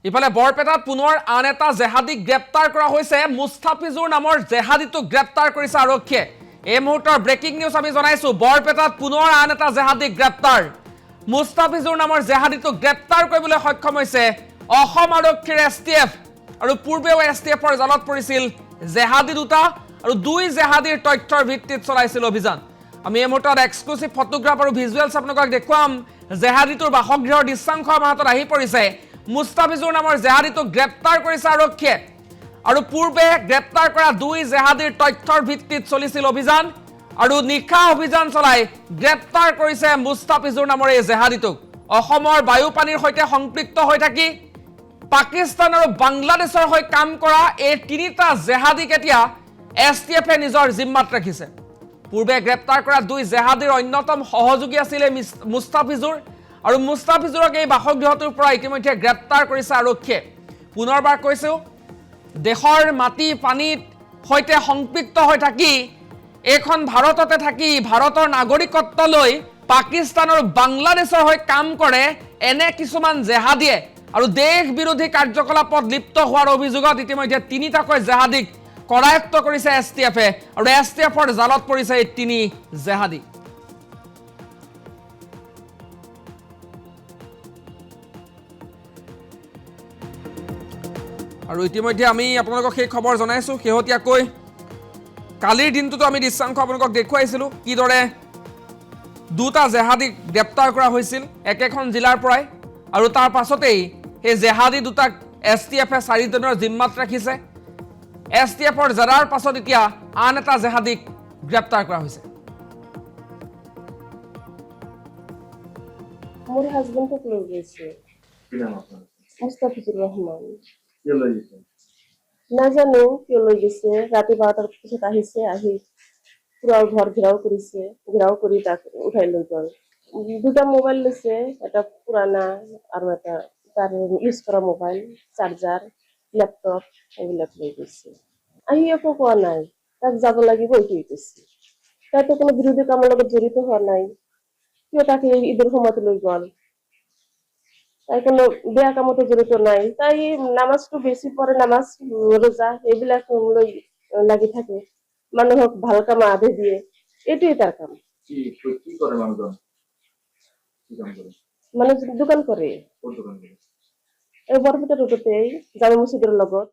ইফালে বৰপেটাত পুনৰ আন এটা জেহাদীক গ্ৰেপ্তাৰ কৰা হৈছে। মুস্তাফিজুৰ নামৰ জেহাদীটোক গ্ৰেপ্তাৰ কৰিছে আৰক্ষীয়ে। এই মুহূৰ্তৰ ব্ৰেকিং নিউজ আমি জনাইছো। বৰপেটাত পুনৰ আন এটা জেহাদীক গ্ৰেপ্তাৰ। মুস্তাফিজুৰ নামৰ জেহাদীটোক গ্ৰেপ্তাৰ কৰিবলৈ সক্ষম হৈছে অসম আৰক্ষীৰ STF। আৰু পূৰ্বেও STFৰ জালত পৰিছিল জেহাদী দুটা আৰু দুই জেহাদীৰ তথ্যৰ ভিত্তিত চলাইছিল অভিযান। আমি এই মুহূৰ্তত এক্সক্লুচিভ ফটোগ্ৰাফ আৰু ভিজুৱেলছ আপোনালোকক দেখুৱাম। জেহাদীটোৰ বাসগৃহৰ দৃশ্যাংশ আমাৰ হাতত আহি পৰিছে। মুস্তাফিজুৰ নামৰ জেহাদীটোক গ্ৰেপ্তাৰ কৰিছে আৰক্ষীয়ে আৰু পূৰ্বে গ্ৰেপ্তাৰ কৰা দুই জেহাদীৰ তথ্যৰ ভিত্তিত চলিছিল অভিযান আৰু নিশা অভিযান চলাই গ্ৰেপ্তাৰ কৰিছে মুস্তাফিজুৰ নামৰ এই জেহাদীটোক। অসমৰ বায়ুপানীৰ সৈতে সংপৃক্ত হৈ থাকি পাকিস্তান আৰু বাংলাদেশৰ হৈ কাম কৰা এই তিনিটা জেহাদীক এতিয়া STFে নিজৰ জিম্মাত ৰাখিছে। পূৰ্বে গ্ৰেপ্তাৰ কৰা দুই জেহাদীৰ অন্যতম সহযোগী আছিল মুস্তাফিজুৰ আৰু মুস্তাফিজুৰক এই বাসগৃহটোৰ পৰা ইতিমধ্যে গ্ৰেপ্তাৰ কৰিছে আৰক্ষীয়ে। পুনৰবাৰ কৈছো, দেশৰ মাটি পানীত সৈতে সংপৃক্ত হৈ থাকি এইখন ভাৰততে থাকি ভাৰতৰ নাগৰিকত্ব লৈ পাকিস্তান আৰু বাংলাদেশৰ হৈ কাম কৰে এনে কিছুমান জেহাদীয়ে আৰু দেশ বিৰোধী কাৰ্যকলাপত লিপ্ত হোৱাৰ অভিযোগত ইতিমধ্যে তিনিটাকৈ জেহাদীক কৰায়ত্ব কৰিছে STFে আৰু STFৰ জালত পৰিছে এই তিনি জেহাদী। আৰু ইতিমধ্যে আমি আপোনালোকক সেই খবৰ জনাইছো। শেহতীয়াকৈ কালিৰ দিনটোতো আমি দৃশ্যাংশ আপোনালোকক দেখুৱাইছিলোঁ কিদৰে দুটা জেহাদীক গ্ৰেপ্তাৰ কৰা হৈছিল একেখন জিলাৰ পৰাই আৰু তাৰ পাছতেই সেই জেহাদী দুটাক STFে 4 দিনৰ জিম্মাত ৰাখিছে। STFৰ জেৰাৰ পাছত এতিয়া আন এটা জেহাদীক গ্ৰেপ্তাৰ কৰা হৈছে। মোৰ হাজবেণ্ডক লৈ গৈছে মুস্তাফিজুৰ ৰহমান। নাজানো কিয় লৈ গৈছে। ৰাতি 12টাৰ পিছত আহিছে, আহি পুৰা ঘৰ ঘেৰাও কৰিছে, ঘেৰাও কৰি তাক উঠাই লৈ গ'ল। দুটা মোবাইল লৈছে, এটা পুৰানা আৰু এটা তাৰ ইউজ কৰা মোবাইল, চাৰ্জাৰ, লেপটপ এইবিলাক লৈ গৈছে। আহি একো কোৱা নাই, তাক যাব লাগিব এইটোৱে কৈছে। তাইতো কোনো বিৰোধী কামৰ লগত জড়িত হোৱা নাই, কিয় তাক ঈদৰ সময়ত লৈ গ'ল? তাই কোনো বেয়া কামতো জড়িত নাই। তাই নামাজটো বেছি পঢ়ে, নামাজ ৰোজা এইবিলাক লৈ লাগি থাকে, মানুহক ভাল কাম আদেশ দিয়ে, এইটোৱে তাৰ কাম। মানে দোকান কৰে এই বৰপেটা ৰোডতে জামে মছজিদৰ লগত।